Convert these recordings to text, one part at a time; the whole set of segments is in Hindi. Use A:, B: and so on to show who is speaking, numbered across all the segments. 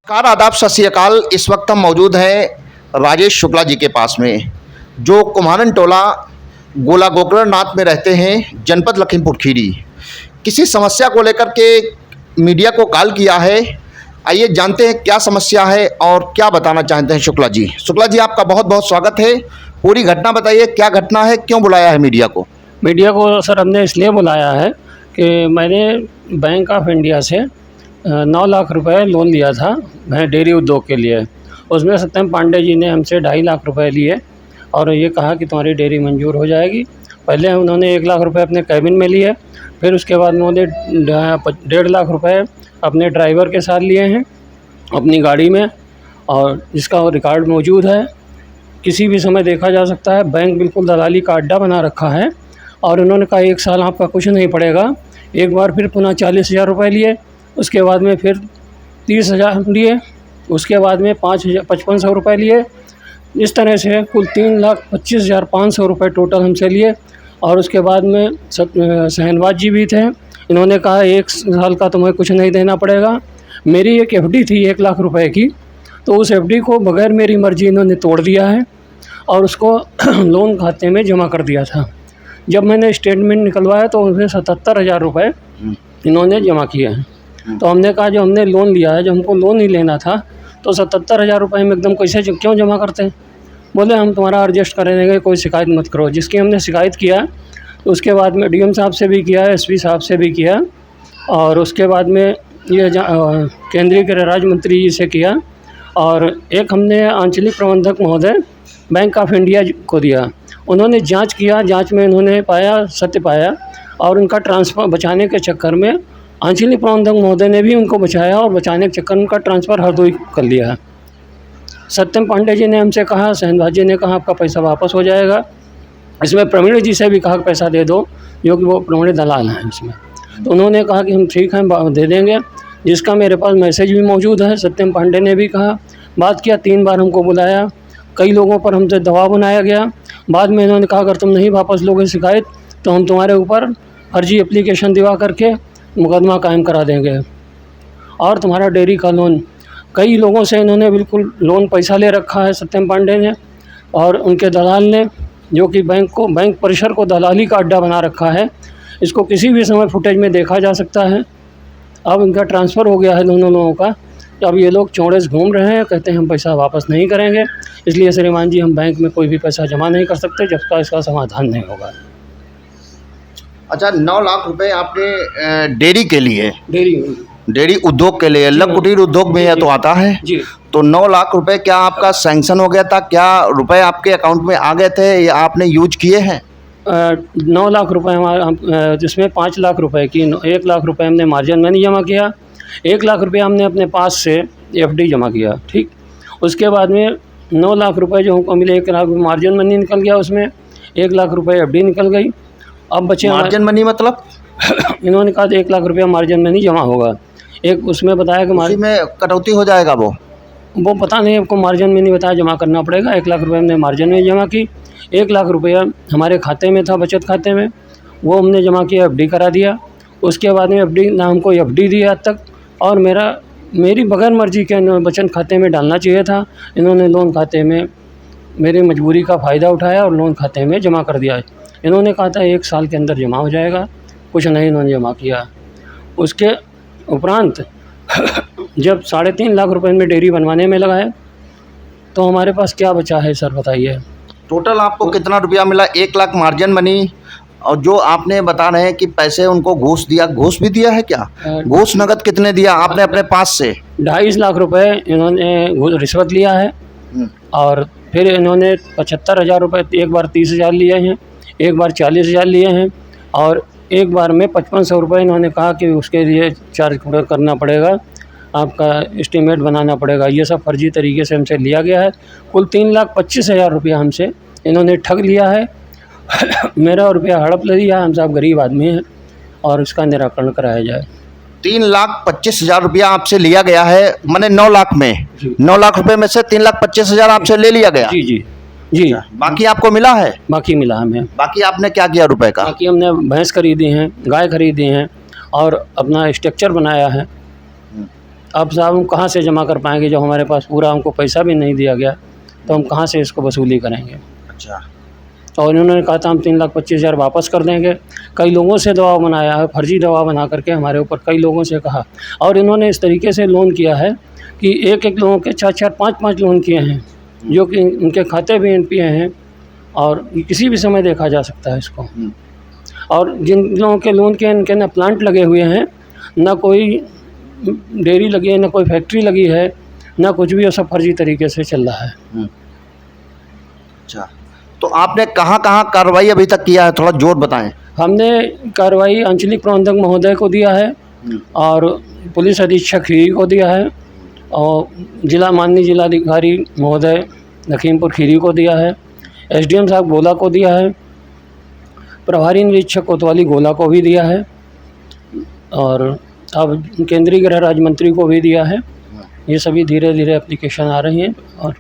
A: कार आदाब सत श्री अकाल। इस वक्त हम मौजूद हैं राजेश शुक्ला जी के पास में, जो कुम्हारन टोला गोला गोकरणनाथ में रहते हैं, जनपद लखीमपुर खीरी। किसी समस्या को लेकर के मीडिया को कॉल किया है। आइए जानते हैं क्या समस्या है और क्या बताना चाहते हैं शुक्ला जी। शुक्ला जी, आपका बहुत बहुत स्वागत है। पूरी घटना बताइए, क्या घटना है, क्यों बुलाया है मीडिया को?
B: मीडिया को सर हमने इसलिए बुलाया है कि मैंने बैंक ऑफ इंडिया से 9 लाख रुपए लोन लिया था डेयरी उद्योग के लिए। उसमें सत्यम पांडे जी ने हमसे 2.5 लाख रुपए लिए और ये कहा कि तुम्हारी डेयरी मंजूर हो जाएगी। पहले उन्होंने 1 लाख रुपए अपने कैबिन में लिए, फिर उसके बाद उन्होंने 1.5 लाख रुपए अपने ड्राइवर के साथ लिए हैं अपनी गाड़ी में, और जिसका रिकॉर्ड मौजूद है। किसी भी समय देखा जा सकता है। बैंक बिल्कुल दलाली का अड्डा बना रखा है। और उन्होंने कहा 1 साल आपका कुछ नहीं पड़ेगा। एक बार फिर पुनः 40,000 रुपये लिए, उसके बाद में फिर 30,000 लिए, उसके बाद में 5500 रुपये लिए। इस तरह से कुल 3,25,500 रुपये टोटल हमसे लिए। और उसके बाद में शहनवाज जी भी थे। इन्होंने कहा 1 साल का तुम्हें कुछ नहीं देना पड़ेगा। मेरी एक एफडी थी 1 लाख रुपए की, तो उस एफडी को बगैर मेरी मर्जी इन्होंने तोड़ दिया है और उसको लोन खाते में जमा कर दिया था। जब मैंने स्टेटमेंट निकलवाया तो उसमें 77,000 रुपये इन्होंने जमा किए हैं। तो हमने कहा जो हमने लोन लिया है, जो हमको लोन ही लेना था, तो 77,000 रुपये में एकदम कैसे क्यों जमा करते हैं? बोले हम तुम्हारा एडजस्ट कर देंगे, कोई शिकायत मत करो। जिसकी हमने शिकायत किया, तो उसके बाद में डीएम साहब से भी किया, एसपी साहब से भी किया, और उसके बाद में ये केंद्रीय गृह राज्य मंत्री जी से किया, और एक हमने आंचलिक प्रबंधक महोदय बैंक ऑफ इंडिया को दिया। उन्होंने जांच किया, जांच में उन्होंने पाया, सत्य पाया, और उनका ट्रांसफ़र बचाने के चक्कर में आंचलिक प्रबंधक महोदय ने भी उनको बचाया और बचाने के चक्कर में उनका ट्रांसफ़र हरदोई कर लिया। सत्यम पांडे जी ने हमसे कहा, शहनवाज जी ने कहा आपका पैसा वापस हो जाएगा। इसमें प्रवीण जी से भी कहा पैसा दे दो, जो कि वो प्रवीण दलाल हैं इसमें। तो उन्होंने कहा कि हम ठीक हैं दे देंगे, जिसका मेरे पास मैसेज भी मौजूद है। सत्यम पांडे ने भी कहा, बात किया, 3 बार हमको बुलाया, कई लोगों पर हमसे दबाव बनाया गया। बाद में इन्होंने कहा अगर तुम नहीं वापस लोगे शिकायत, तो हम तुम्हारे ऊपर फर्जी एप्लीकेशन दिवा करके मुकदमा कायम करा देंगे और तुम्हारा डेयरी का लोन। कई लोगों से इन्होंने बिल्कुल लोन पैसा ले रखा है सत्यम पांडे ने और उनके दलाल ने, जो कि बैंक परिसर को दलाली का अड्डा बना रखा है। इसको किसी भी समय फुटेज में देखा जा सकता है। अब इनका ट्रांसफ़र हो गया है दोनों लोगों का। अब ये लोग चौड़े से घूम रहे हैं, कहते हैं हम पैसा वापस नहीं करेंगे। इसलिए श्रीमान जी हम बैंक में कोई भी पैसा जमा नहीं कर सकते जब तक इसका समाधान नहीं होगा।
A: अच्छा, 9 लाख रुपए आपने डेयरी के लिए, डेयरी उद्योग के लिए, लघु कुटीर उद्योग में यह तो आता है
B: जी।
A: तो 9 लाख रुपए क्या आपका सैंक्शन हो गया था? क्या रुपए आपके अकाउंट में आ गए थे या आपने यूज किए हैं?
B: 9 लाख रुपए हमारा, जिसमें 5 लाख रुपए की 1 लाख रुपए हमने मार्जिन मनी जमा किया, 1 लाख रुपये हमने अपने पास से एफडी जमा किया। ठीक, उसके बाद में 9 लाख रुपए जो हमको मिले, 1 लाख मार्जिन मनी निकल गया, उसमें 1 लाख रुपए एफडी निकल गई। अब बचे
A: मार्जिन मनी मतलब
B: इन्होंने कहा 1 लाख रुपया मार्जिन मनी जमा होगा। एक उसमें बताया कि
A: उसी में कटौती हो जाएगा वो
B: पता नहीं, आपको मार्जिन मनी बताया जमा करना पड़ेगा। 1 लाख रुपये हमने मार्जिन मनी जमा की, 1 लाख रुपया हमारे खाते में था, बचत खाते में, वो हमने जमा किया, एफडी करा दिया। उसके बाद में एफडी ना हमको एफडी दी आज तक, और मेरी बगैर मर्जी के बचत खाते में डालना चाहिए था। इन्होंने लोन खाते में मेरी मजबूरी का फ़ायदा उठाया और लोन खाते में जमा कर दिया। इन्होंने कहा था 1 साल के अंदर जमा हो जाएगा, कुछ नहीं इन्होंने जमा किया। उसके उपरांत जब 3.5 लाख रुपए में डेयरी बनवाने में लगाए, तो हमारे पास क्या बचा है सर बताइए?
A: टोटल आपको कितना रुपया मिला? 1 लाख मार्जिन मनी, और जो आपने बता रहे हैं कि पैसे उनको घूस दिया, घूस भी दिया है क्या? घूस नगद कितने दिया आपने अपने पास से?
B: 2.5 लाख रुपए इन्होंने रिश्वत लिया है, और फिर इन्होंने 75,000 रुपये, एक बार 30,000 लिए हैं, एक बार 40,000 लिए हैं, और एक बार में 5500 रुपये इन्होंने कहा कि उसके लिए चार्ज करना पड़ेगा, आपका एस्टीमेट बनाना पड़ेगा। ये सब फर्जी तरीके से हमसे लिया गया है। कुल 3,25,000 रुपया हमसे इन्होंने ठग लिया है। मेरा रुपया हड़प ले लिया। हम सब गरीब आदमी हैं और इसका निराकरण कराया जाए।
A: 3,25,000 रुपया आपसे लिया गया है, मैंने 9 लाख में 9 लाख रुपए में से 3,25,000 आपसे ले लिया गया।
B: जी जी जी।
A: बाकी आपको मिला है?
B: बाकी मिला हमें।
A: बाकी आपने क्या किया रुपए का?
B: बाकी हमने भैंस खरीदी हैं, गाय खरीदी हैं और अपना स्ट्रक्चर बनाया है। अब साहब हम कहाँ से जमा कर पाएंगे जब हमारे पास पूरा हमको पैसा भी नहीं दिया गया, तो हम कहाँ से इसको वसूली करेंगे।
A: अच्छा।
B: और इन्होंने कहा था हम 3,25,000 वापस कर देंगे। कई लोगों से दबाव बनाया है, फर्जी दबाव बना करके हमारे ऊपर कई लोगों से कहा। और इन्होंने इस तरीके से लोन किया है कि एक एक लोगों के 4-4, 5-5 लोन किए हैं, जो कि उनके खाते भी एनपीए हैं और किसी भी समय देखा जा सकता है इसको। और जिन लोगों के लोन के इनके ना प्लांट लगे हुए हैं, ना कोई डेयरी लगी है, ना कोई फैक्ट्री लगी है, ना कुछ भी, सब फर्जी तरीके से चल रहा है।
A: अच्छा, तो आपने कहाँ-कहाँ कार्रवाई अभी तक किया है, थोड़ा जोर बताएं।
B: हमने कार्रवाई आंचलिक प्रबंधक महोदय को दिया है और पुलिस अधीक्षक खीरी को दिया है और माननीय जिलाधिकारी महोदय लखीमपुर खीरी को दिया है, एसडीएम साहब गोला को दिया है, प्रभारी निरीक्षक कोतवाली गोला को भी दिया है और अब केंद्रीय गृह राज्य मंत्री को भी दिया है। ये सभी धीरे धीरे एप्लीकेशन आ रही हैं। और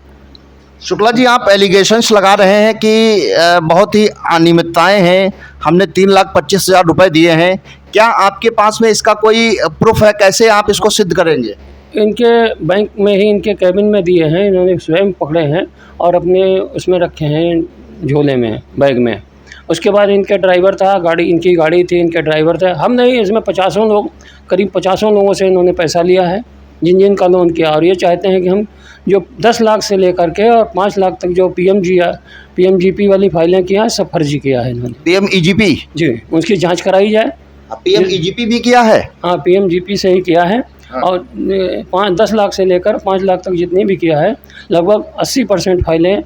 A: शुक्ला जी, आप एलिगेशंस लगा रहे हैं कि बहुत ही अनियमितताएं हैं, हमने 3,25,000 रुपये दिए हैं। क्या आपके पास में इसका कोई प्रूफ है? कैसे आप इसको सिद्ध करेंगे?
B: इनके बैंक में ही इनके कैबिन में दिए हैं, इन्होंने स्वयं पकड़े हैं और अपने उसमें रखे हैं, झोले में, बैग में। उसके बाद इनके ड्राइवर था, गाड़ी इनकी गाड़ी थी, इनके ड्राइवर थे। हम नहीं, इसमें 50 लोग, करीब 50 लोगों से इन्होंने पैसा लिया है, जिन का लोन किया। और ये चाहते हैं कि हम जो 10 लाख से लेकर के और 5 लाख तक जो पीएमजीपी वाली फाइलें किया है, सब फर्जी किया है इन्होंने।
A: पीएमईजीपी? जी,
B: उसकी जांच कराई जाए।
A: पीएमईजीपी भी किया है?
B: हाँ, पीएमजीपी से ही किया है।
A: हाँ।
B: और 10 लाख से लेकर 5 लाख तक जितनी भी किया है, लगभग 80% फाइलें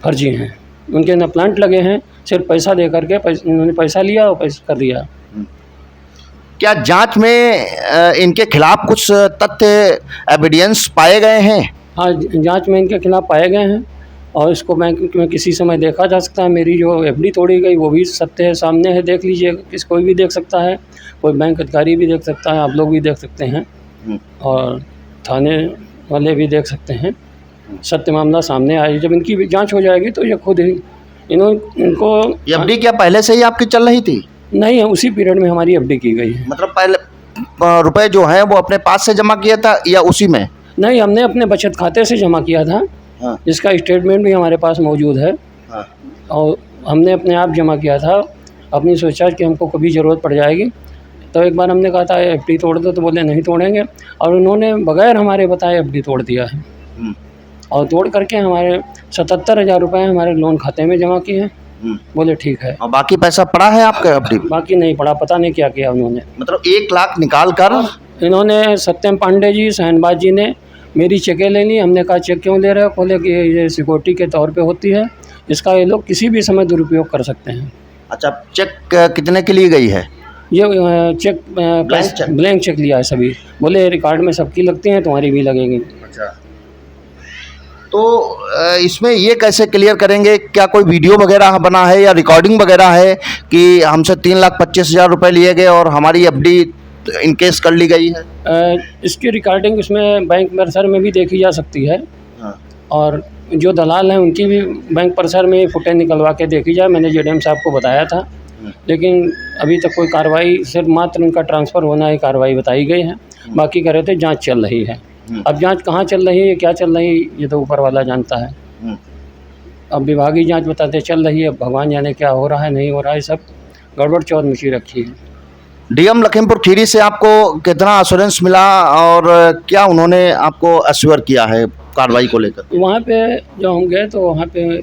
B: फर्जी हैं। उनके न प्लांट लगे हैं, सिर्फ पैसा दे करके उन्होंने पैसा लिया और पैसा कर दिया।
A: क्या जांच में इनके खिलाफ कुछ तथ्य एविडेंस पाए गए हैं?
B: हाँ, जांच में इनके खिलाफ पाए गए हैं और इसको बैंक में किसी समय देखा जा सकता है। मेरी जो एफडी तोड़ी गई वो भी सत्य है, सामने है, देख लीजिए। कोई भी देख सकता है, कोई बैंक अधिकारी भी देख सकता है, आप लोग भी देख सकते हैं और थाने वाले भी देख सकते हैं। सत्य मामला सामने आए, जब इनकी भी जांच हो जाएगी तो ये खुद ही इनको
A: एफडी क्या पहले से ही आपकी चल रही थी?
B: नहीं है, उसी पीरियड में हमारी एफडी की गई है।
A: मतलब पहले रुपए जो हैं वो अपने पास से जमा किया था या उसी में?
B: नहीं, हमने अपने बचत खाते से जमा किया था। हाँ। जिसका स्टेटमेंट भी हमारे पास मौजूद है। हाँ। और हमने अपने आप जमा किया था, अपनी सोचा कि हमको कभी ज़रूरत पड़ जाएगी। तो एक बार हमने कहा था एफडी तोड़ दो, तो बोले नहीं तोड़ेंगे, और उन्होंने बगैर हमारे बताए एफडी तोड़ दिया है और तोड़ करके हमारे 77,000 रुपये हमारे लोन खाते में जमा किए हैं। बोले ठीक है।
A: और बाकी पैसा पड़ा है आपका एफडी?
B: बाकी नहीं पड़ा, पता नहीं क्या किया उन्होंने।
A: मतलब 1 लाख निकाल कर
B: इन्होंने सत्यम पांडे जी, सहनबाज जी ने मेरी चेकें ले ली। हमने कहा चेक क्यों ले रहे हो? बोले कि ये सिक्योरिटी के तौर पे होती है, इसका ये लोग किसी भी समय दुरुपयोग कर सकते हैं।
A: अच्छा, चेक कितने के लिए गई है?
B: ये चेक ब्लैंक चेक लिया है सभी। बोले रिकॉर्ड में सबकी लगती हैं, तुम्हारी भी लगेगी।
A: अच्छा, तो इसमें ये कैसे क्लियर करेंगे? क्या कोई वीडियो वगैरह बना है या रिकॉर्डिंग वगैरह है कि हमसे 3,25,000 रुपये लिए गए और हमारी एफडी इनकेस कर ली गई है?
B: इसकी रिकॉर्डिंग इसमें बैंक परिसर में भी देखी जा सकती है। हाँ। और जो दलाल हैं उनकी भी बैंक परिसर में फुटेज निकलवा के देखी जाए। मैंने जेडीएम साहब को बताया था, लेकिन अभी तक कोई कार्रवाई, सिर्फ मात्र इनका ट्रांसफ़र होना ही कार्रवाई बताई गई है। बाकी कह रहे थे जांच चल रही है। अब जांच कहाँ चल रही है, क्या चल रही है, ये तो ऊपर वाला जानता है। अब विभागीय जांच बताते चल रही है, भगवान जाने क्या हो रहा है, नहीं हो रहा है, सब गड़बड़ चौथ मची रखी है।
A: डीएम लखीमपुर खीरी से आपको कितना एश्योरेंस मिला और क्या उन्होंने आपको एश्योर किया है कार्रवाई को लेकर?
B: वहाँ पे जब हम गए तो वहाँ पे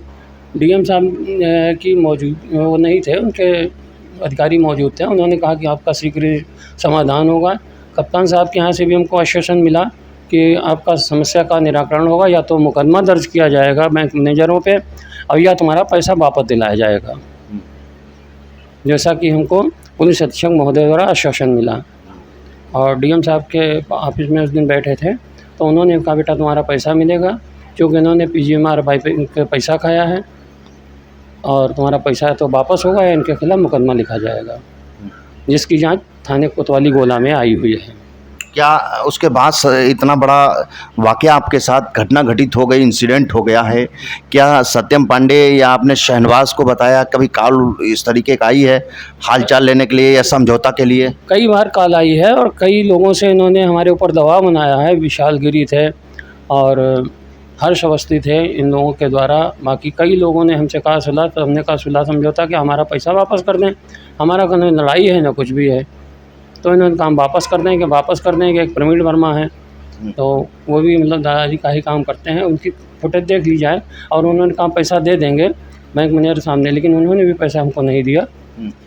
B: डीएम साहब की वो नहीं थे, उनके अधिकारी मौजूद थे। उन्होंने कहा कि आपका शीघ्र समाधान होगा। कप्तान साहब के यहाँ से भी हमको आश्वासन मिला कि आपका समस्या का निराकरण होगा, या तो मुकदमा दर्ज किया जाएगा बैंक मैनेजरों पे और या तुम्हारा पैसा वापस दिलाया जाएगा, जैसा कि हमको पुलिस अधीक्षक महोदय द्वारा आश्वासन मिला। और डीएम साहब के ऑफिस में उस दिन बैठे थे तो उन्होंने कहा बेटा तुम्हारा पैसा मिलेगा, क्योंकि इन्होंने PGMRY पे पैसा खाया है और तुम्हारा पैसा तो वापस होगा या इनके खिलाफ मुकदमा लिखा जाएगा, जिसकी जांच थाने कोतवाली गोला में आई हुई है।
A: क्या उसके बाद इतना बड़ा वाकया आपके साथ घटना घटित हो गई, इंसिडेंट हो गया है, क्या सत्यम पांडे या आपने शहनवाज को बताया? कभी कॉल इस तरीके का आई है हालचाल लेने के लिए या समझौता के लिए?
B: कई बार कॉल आई है और कई लोगों से इन्होंने हमारे ऊपर दबाव बनाया है। विशाल गिरी थे और हर्ष अवस्थी थे, इन लोगों के द्वारा। बाकी कई लोगों ने हमसे कहा सुलह, तो हमने कहा सुलह समझौता कि हमारा पैसा वापस कर दें, हमारा कोई लड़ाई है ना कुछ भी है। तो इन्होंने काम वापस कर देंगे, वापस कर देंगे। एक प्रवीण वर्मा है, तो वो भी मतलब दादाजी का ही काम करते हैं, उनकी फुटेज देख ली जाए। और उन्होंने कहा पैसा दे देंगे बैंक मैनेजर सामने, लेकिन उन्होंने भी पैसा हमको नहीं दिया।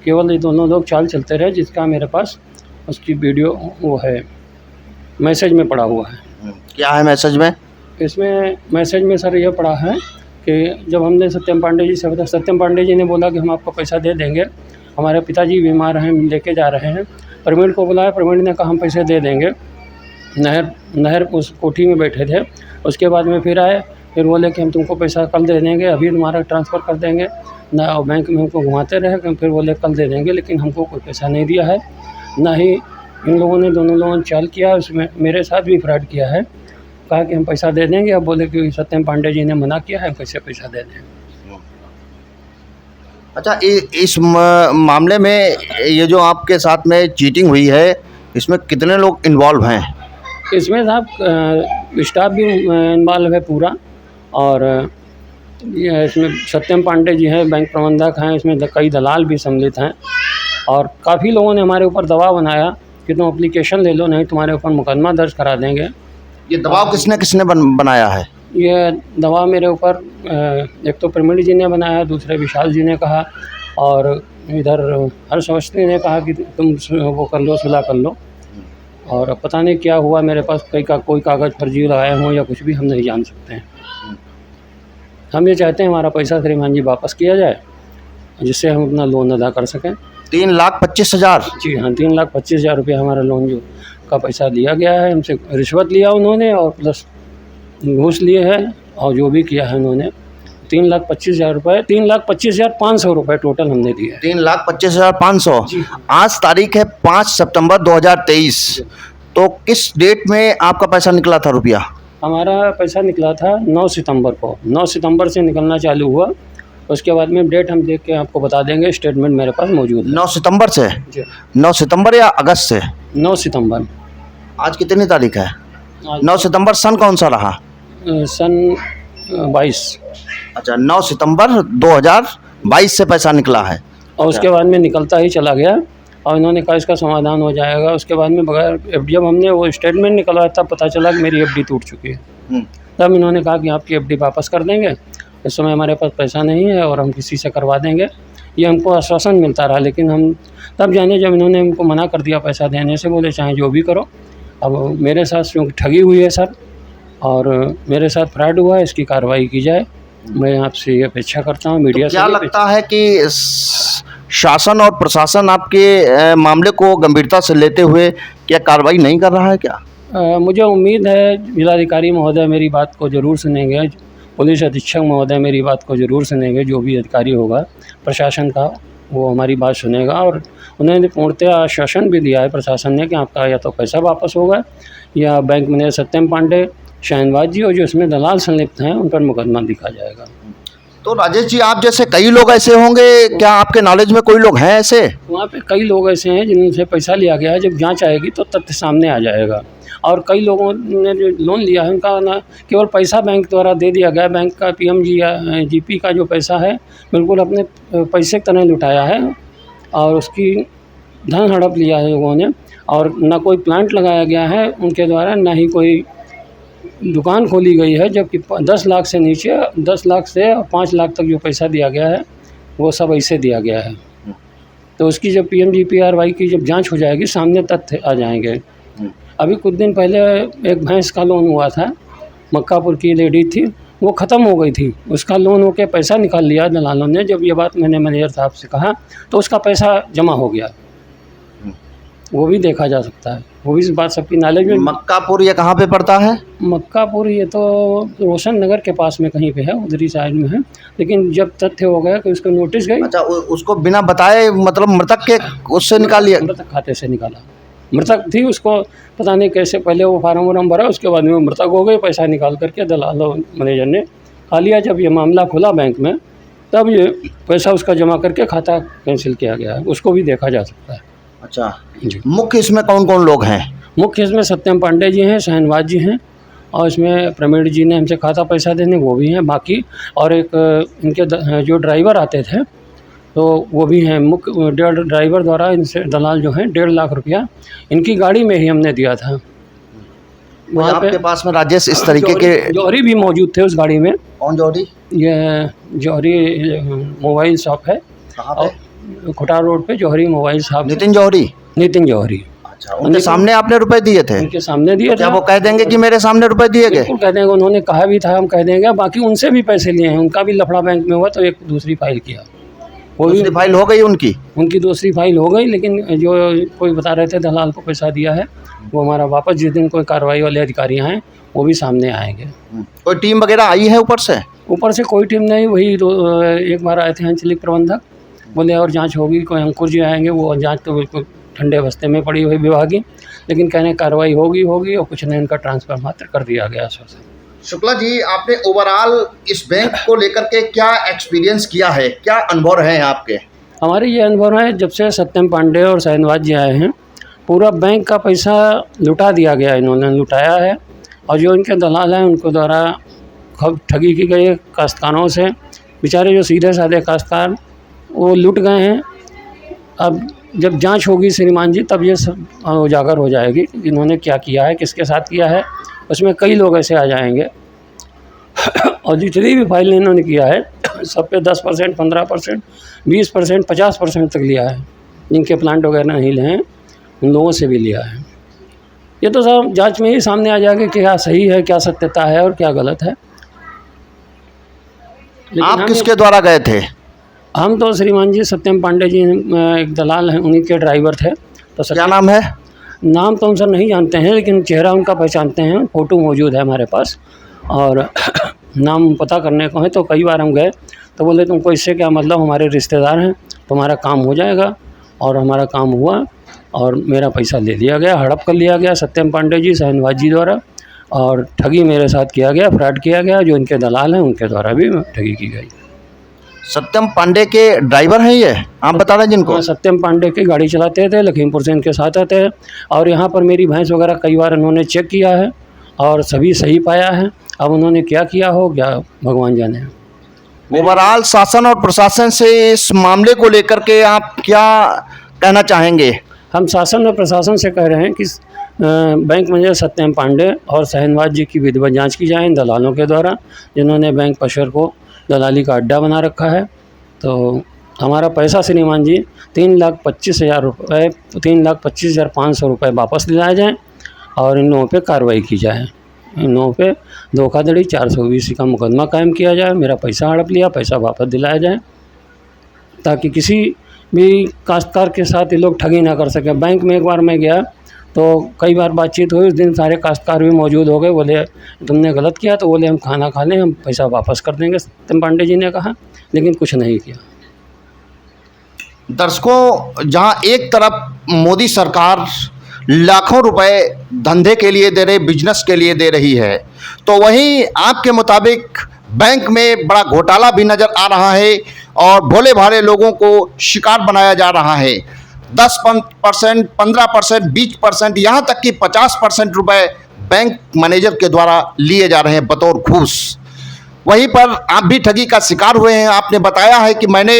B: केवल ये दोनों लोग चाल चलते रहे, जिसका मेरे पास उसकी वीडियो वो है, मैसेज में पड़ा हुआ है।
A: क्या है मैसेज में?
B: इसमें मैसेज में सर ये पड़ा है कि जब हमने सत्यम पांडे जी से बताया, सत्यम पांडे जी ने बोला कि हम आपको पैसा दे देंगे, हमारे पिताजी बीमार हैं, लेके जा रहे हैं। प्रवीण को बुलाया, प्रवीण ने कहा हम पैसे दे देंगे। नहर उस कोठी में बैठे थे। उसके बाद में फिर आए, फिर बोले कि हम तुमको पैसा कल दे देंगे, अभी तुम्हारा ट्रांसफ़र कर देंगे ना। और बैंक में हमको घुमाते रहे, फिर बोले कल दे देंगे, लेकिन हमको कोई पैसा नहीं दिया है। ना ही इन लोगों ने, दोनों लोगों ने चाल किया, उसमें मेरे साथ भी फ्रॉड किया है। कहा कि हम पैसा दे देंगे, अब बोले कि सत्यम पांडे जी ने मना किया है, कैसे पैसा दे दें।
A: अच्छा, इस मामले में ये जो आपके साथ में चीटिंग हुई है, इसमें कितने लोग इन्वॉल्व हैं?
B: इसमें साहब स्टाफ भी इन्वॉल्व है पूरा, और ये इसमें सत्यम पांडे जी हैं, बैंक प्रबंधक हैं, इसमें कई दलाल भी सम्मिलित हैं। और काफ़ी लोगों ने हमारे ऊपर दबाव बनाया कि तुम एप्लीकेशन ले लो, नहीं तुम्हारे ऊपर मुकदमा दर्ज करा देंगे।
A: ये दबाव किसने किसने बनाया है?
B: ये दबाव मेरे ऊपर एक तो प्रवीण जी ने बनाया, दूसरे विशाल जी ने कहा, और इधर हर्ष अवस्थी ने कहा कि तुम वो कर लो, सुलह कर लो। और अब पता नहीं क्या हुआ, मेरे पास कोई कागज़ फर्जी लगाए हों या कुछ भी, हम नहीं जान सकते हैं। हम ये चाहते हैं हमारा पैसा श्रीमान जी वापस किया जाए, जिससे हम अपना लोन अदा कर सकें।
A: 3,25,000?
B: जी हाँ, 3,25,000 रुपये हमारा लोन जो का पैसा दिया गया है। हमसे रिश्वत लिया उन्होंने और प्लस घूस लिए हैं, और जो भी किया है उन्होंने। 3,25,000 रुपये, 3,25,500 रुपये टोटल हमने दिए।
A: 3,25,500।
B: जी।
A: आज तारीख है 5 सितंबर 2023। तो किस डेट में आपका पैसा निकला था रुपया?
B: हमारा पैसा निकला था 9 सितंबर को। 9 सितंबर से निकलना चालू हुआ। उसके बाद में डेट हम देख के आपको बता देंगे, स्टेटमेंट मेरे पास मौजूद है।
A: 9 सितंबर से?
B: जी।
A: 9 सितंबर या अगस्त से?
B: 9 सितंबर।
A: आज कितनी तारीख है?
B: आज
A: 9 सितंबर सन कौन सा रहा?
B: सन 22।
A: अच्छा, 9 सितंबर 2022 से पैसा निकला है।
B: और उसके बाद में निकलता ही चला गया, और इन्होंने कहा इसका समाधान हो जाएगा। उसके बाद में बगैर एफडी, जब हमने वो स्टेटमेंट निकलवाया तब पता चला कि मेरी एफडी टूट चुकी है। तब इन्होंने कहा कि आपकी एफडी वापस कर देंगे, इस समय हमारे पास पैसा नहीं है और हम किसी से करवा देंगे। ये हमको आश्वासन मिलता रहा, लेकिन हम तब जाने जब इन्होंने हमको मना कर दिया पैसा देने से, बोले चाहे जो भी करो। अब मेरे साथ क्योंकि ठगी हुई है सर, और मेरे साथ फ्रॉड हुआ है, इसकी कार्रवाई की जाए। मैं आपसे ये अपेक्षा करता हूँ, मीडिया
A: तो
B: से।
A: क्या लगता है कि शासन और प्रशासन आपके मामले को गंभीरता से लेते हुए क्या कार्रवाई नहीं कर रहा है क्या?
B: मुझे उम्मीद है जिलाधिकारी महोदय मेरी बात को ज़रूर सुनेंगे, पुलिस अधीक्षक महोदय मेरी बात को ज़रूर सुनेंगे, जो भी अधिकारी होगा प्रशासन का वो हमारी बात सुनेगा। और उन्होंने पूर्णतः आश्वासन भी दिया है प्रशासन ने कि आपका या तो पैसा वापस होगा, या बैंक मैनेजर सत्यम पांडे, शहनवाज जी और जो इसमें दलाल संलिप्त हैं उन पर मुकदमा लिखा जाएगा।
A: तो राजेश जी, आप जैसे कई लोग ऐसे होंगे, क्या आपके नॉलेज में कोई लोग हैं ऐसे?
B: वहाँ पे कई लोग ऐसे हैं जिनसे पैसा लिया गया है। जब जांच आएगी तो तथ्य सामने आ जाएगा। और कई लोगों ने जो लोन लिया है उनका ना केवल पैसा बैंक द्वारा दे दिया गया। बैंक का PMGP का जो पैसा है बिल्कुल अपने पैसे की तरह लुटाया है, और उसकी धन हड़प लिया है लोगों ने। और ना कोई प्लांट लगाया गया है उनके द्वारा, ना ही कोई दुकान खोली गई है। जबकि 10 लाख से नीचे, 10 लाख से 5 लाख तक जो पैसा दिया गया है वो सब ऐसे दिया गया है। तो उसकी जब PMGPRY की जब जांच हो जाएगी, सामने तथ्य आ जाएंगे। अभी कुछ दिन पहले एक भैंस का लोन हुआ था, मक्कापुर की लेडी थी, वो ख़त्म हो गई थी। उसका लोन होकर पैसा निकाल लिया दलालों ने। जब ये बात मैंने मैनेजर साहब से कहा तो उसका पैसा जमा हो गया। वो भी देखा जा सकता है, वो भी इस बात सबकी नॉलेज में।
A: मक्कापुर ये कहाँ पे पड़ता है?
B: मक्कापुर ये तो रोशन नगर के पास में कहीं पे है, उधरी साइड में है। लेकिन जब तथ्य हो गया कि उसको नोटिस गई।
A: अच्छा, उसको बिना बताए मतलब मृतक के उससे निकाल लिया?
B: मृतक खाते से निकाला। मृतक थी, उसको पता नहीं कैसे पहले वो फार्म वार्म भरा, उसके बाद में वो मृतक हो गई। पैसा निकाल करके दलाल और मैनेजर ने खा लिया। जब ये मामला खुला बैंक में, तब ये पैसा उसका जमा करके खाता कैंसिल किया गया है, उसको भी देखा जा सकता है।
A: अच्छा
B: जी।
A: मुख्य इसमें कौन कौन लोग हैं?
B: मुख्य इसमें सत्यम पांडे जी हैं, शहनवाज जी हैं, और इसमें प्रवीण जी ने हमसे कहा था पैसा देने, वो भी हैं। बाकी और एक इनके जो ड्राइवर आते थे तो वो भी हैं। मुख्य ड्राइवर द्वारा इनसे दलाल जो हैं 1.5 लाख रुपया इनकी गाड़ी में ही हमने दिया था। वहाँ पे
A: आपके पास में राजेश इस तरीके के
B: जौहरी भी मौजूद थे उस गाड़ी में।
A: कौन जौहरी?
B: ये जौहरी मोबाइल शॉप है,
A: कहाँ पे?
B: खुटार रोड पे जौहरी मोबाइल शॉप।
A: नितिन जौहरी?
B: नितिन जौहरी।
A: अच्छा, उनके सामने आपने रुपए दिए थे?
B: उनके सामने दिए थे।
A: क्या वो कह देंगे कि मेरे सामने रुपए दिए गए?
B: बिल्कुल कह देंगे, उन्होंने कहा भी था, हम कह देंगे। बाकी उनसे भी पैसे लिए हैं, उनका भी लफड़ा बैंक में हुआ तो एक दूसरी फाइल किया, वो भी
A: दूसरी फाइल हो गई उनकी?
B: उनकी दूसरी फाइल हो गई। लेकिन जो कोई बता रहे थे दलाल को पैसा दिया है, वो हमारा वापस जिस दिन कोई कार्रवाई वाले अधिकारी हैं वो भी सामने आएंगे।
A: कोई टीम वगैरह आई है ऊपर से?
B: ऊपर से कोई टीम नहीं, वही एक बार आए थे आंचलिक प्रबंधक, बोले और जांच होगी, कोई अंकुर जी आएंगे, वो जांच तो बिल्कुल ठंडे बस्ते में पड़ी हुई विभागी, लेकिन कहने कार्रवाई होगी और कुछ नहीं, उनका ट्रांसफ़र मात्र कर दिया गया आश्वासन।
A: शुक्ला जी, आपने ओवरऑल इस बैंक को लेकर के क्या एक्सपीरियंस किया है, क्या अनुभव रहे हैं आपके?
B: हमारे ये अनुभव है, जब से सत्यम पांडे और शहनवाज जी आए हैं, पूरा बैंक का पैसा लुटा दिया गया, इन्होंने लुटाया है। और जो इनके दलाल हैं उनको द्वारा खूब ठगी की गई है काश्तकारों से। बेचारे जो सीधे साधे काश्तकार वो लुट गए हैं। अब जब जांच होगी श्रीमान जी, तब ये सब उजागर हो जाएगी इन्होंने क्या किया है, किसके साथ किया है। उसमें कई लोग ऐसे आ जाएंगे और जितनी भी फाइल इन्होंने किया है सब पे 10%, 15%, 20%, 50% तक लिया है। जिनके प्लांट वगैरह नहीं लिए हैं उन लोगों से भी लिया है। ये तो सब जांच में ही सामने आ जाएगा कि क्या सही है, क्या सत्यता है और क्या गलत है।
A: आप किसके द्वारा गए थे?
B: हम तो श्रीमान जी सत्यम पांडे जी एक दलाल हैं, उन्हीं के ड्राइवर थे। तो
A: क्या नाम है?
B: नाम तो हम सर नहीं जानते हैं, लेकिन चेहरा उनका पहचानते हैं, फ़ोटो मौजूद है हमारे पास। और नाम पता करने को है तो कई बार हम गए तो बोले तुमको इससे क्या मतलब, हमारे रिश्तेदार हैं, तुम्हारा काम हो जाएगा। और हमारा काम हुआ और मेरा पैसा ले लिया गया, हड़प कर लिया गया सत्यम पांडे जी, शहनवाज जी द्वारा। और ठगी मेरे साथ किया गया, फ्रॉड किया गया। जो इनके दलाल हैं उनके द्वारा भी ठगी की गई।
A: सत्यम पांडे के ड्राइवर हैं ये, आप बता रहे हैं जिनको?
B: सत्यम पांडे की गाड़ी चलाते थे, लखीमपुर से इनके साथ आते हैं। और यहाँ पर मेरी भैंस वगैरह कई बार इन्होंने चेक किया है और सभी सही पाया है। अब उन्होंने क्या किया हो क्या भगवान जाने।
A: ओवरऑल शासन और प्रशासन से इस मामले को लेकर के आप क्या कहना चाहेंगे?
B: हम शासन और प्रशासन से कह रहे हैं कि बैंक मैनेजर सत्यम पांडे और शहनवाज जी की विधिवत जांच की जाए इन दलालों के द्वारा, जिन्होंने बैंक पशर को दलाली का अड्डा बना रखा है। तो हमारा पैसा श्रीमान जी 3,25,000 रुपये, 3,25,500 रुपये वापस दिलाए जाएँ और इन लोगों पे कार्रवाई की जाए। इन लोगों पे धोखाधड़ी 420 का मुकदमा कायम किया जाए, मेरा पैसा हड़प लिया, पैसा वापस दिलाया जाए, ताकि किसी भी काश्तकार के साथ ये लोग ठगी ना कर सकें। बैंक में एक बार मैं गया तो कई बार बातचीत हुई, उस दिन सारे काश्तकार भी मौजूद हो गए। बोले तुमने गलत किया, तो बोले हम खाना खा लें, हम पैसा वापस कर देंगे, सत्यम पांडे जी ने कहा, लेकिन कुछ नहीं किया।
A: दर्शकों, जहां एक तरफ मोदी सरकार लाखों रुपए धंधे के लिए दे रही, बिजनेस के लिए दे रही है, तो वहीं आपके मुताबिक बैंक में बड़ा घोटाला भी नज़र आ रहा है और भोले भाले लोगों को शिकार बनाया जा रहा है। 10%, 15%, 20%, यहाँ तक कि 50% रुपए बैंक मैनेजर के द्वारा लिए जा रहे हैं बतौर घूस। वहीं पर आप भी ठगी का शिकार हुए हैं। आपने बताया है कि मैंने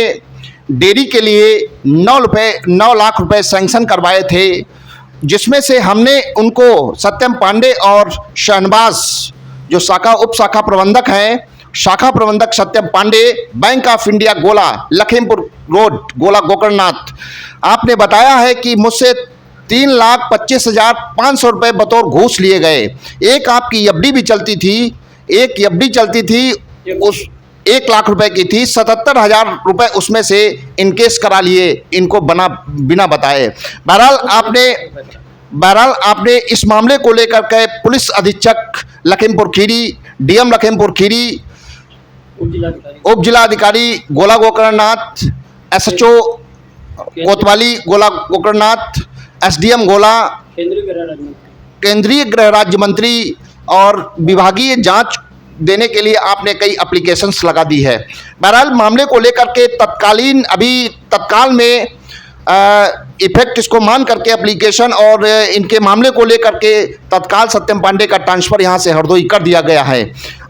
A: डेयरी के लिए 9 लाख रुपए सैंक्शन करवाए थे, जिसमें से हमने उनको सत्यम पांडे और शहनवाज जो उप शाखा प्रबंधक हैं, शाखा प्रबंधक सत्यम पांडे, बैंक ऑफ इंडिया गोला, लखीमपुर रोड, गोला गोकर्णनाथ, आपने बताया है कि मुझसे 3,25,500 रुपये बतौर घूस लिए गए। एक आपकी एफडी भी चलती थी, एक एफडी चलती थी, उस 1 लाख रुपए की थी, 77,000 रुपये उसमें से इनकेस करा लिए इनको बिना बताए। बहरहाल आपने इस मामले को लेकर के पुलिस अधीक्षक लखीमपुर खीरी, डीएम लखीमपुर खीरी, उप जिलाधिकारी गोला गोकर्णनाथ, एसएचओ कोतवाली गोला गोकर्णनाथ, एसडीएम गोला, केंद्रीय गृह राज्य मंत्री और विभागीय जांच देने के लिए आपने कई एप्लीकेशंस लगा दी है। बहरहाल मामले को लेकर के तत्काल में इफेक्ट इसको मान करके एप्लीकेशन और इनके मामले को लेकर के तत्काल सत्यम पांडे का ट्रांसफ़र यहाँ से हरदोई कर दिया गया है।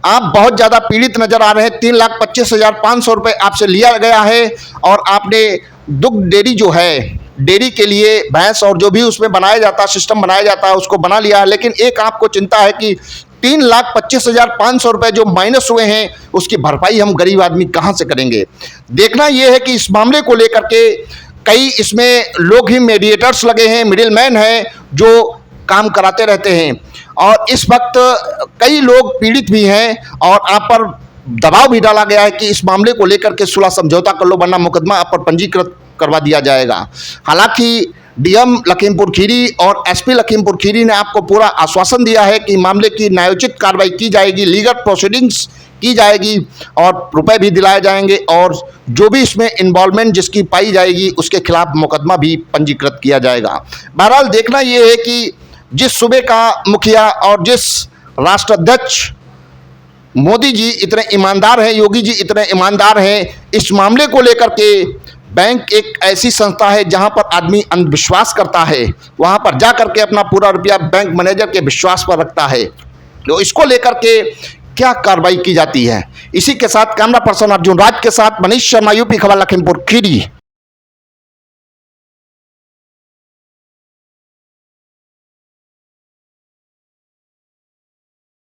A: आप बहुत ज़्यादा पीड़ित नज़र आ रहे हैं। 3,25,500 रुपये आपसे लिया गया है और आपने दुग्ध डेयरी जो है, डेयरी के लिए भैंस और जो भी उसमें बनाया जाता है, सिस्टम बनाया जाता है, उसको बना लिया है। लेकिन एक आपको चिंता है कि 3,25,500 रुपये जो माइनस हुए हैं उसकी भरपाई हम गरीब आदमी कहाँ से करेंगे। देखना यह है कि इस मामले को लेकर के कई इसमें लोग ही मीडिएटर्स लगे हैं, मिडिलमैन हैं जो काम कराते रहते हैं और इस वक्त कई लोग पीड़ित भी हैं और आप पर दबाव भी डाला गया है कि इस मामले को लेकर के सुलह समझौता कर लो वरना मुकदमा आप पर पंजीकृत करवा दिया जाएगा। हालांकि डीएम लखीमपुर खीरी और एसपी लखीमपुर खीरी ने आपको पूरा आश्वासन दिया है कि मामले की न्यायोचित कार्रवाई की जाएगी, लीगल प्रोसीडिंग्स की जाएगी और रुपए भी दिलाए जाएंगे और जो भी इसमें इन्वॉल्वमेंट जिसकी पाई जाएगी उसके खिलाफ मुकदमा भी पंजीकृत किया जाएगा। बहरहाल देखना ये है कि जिस सूबे का मुखिया और जिस राष्ट्राध्यक्ष मोदी जी इतने ईमानदार हैं, योगी जी इतने ईमानदार हैं, इस मामले को लेकर के बैंक एक ऐसी संस्था है जहां पर आदमी अंधविश्वास करता है, वहां पर जा करके अपना पूरा रुपया बैंक मैनेजर के विश्वास पर रखता है। तो इसको लेकर के क्या कार्रवाई की जाती है। इसी के साथ कैमरा पर्सन अर्जुन राज के साथ मनीष शर्मा, यूपी खबर, लखीमपुर खीरी।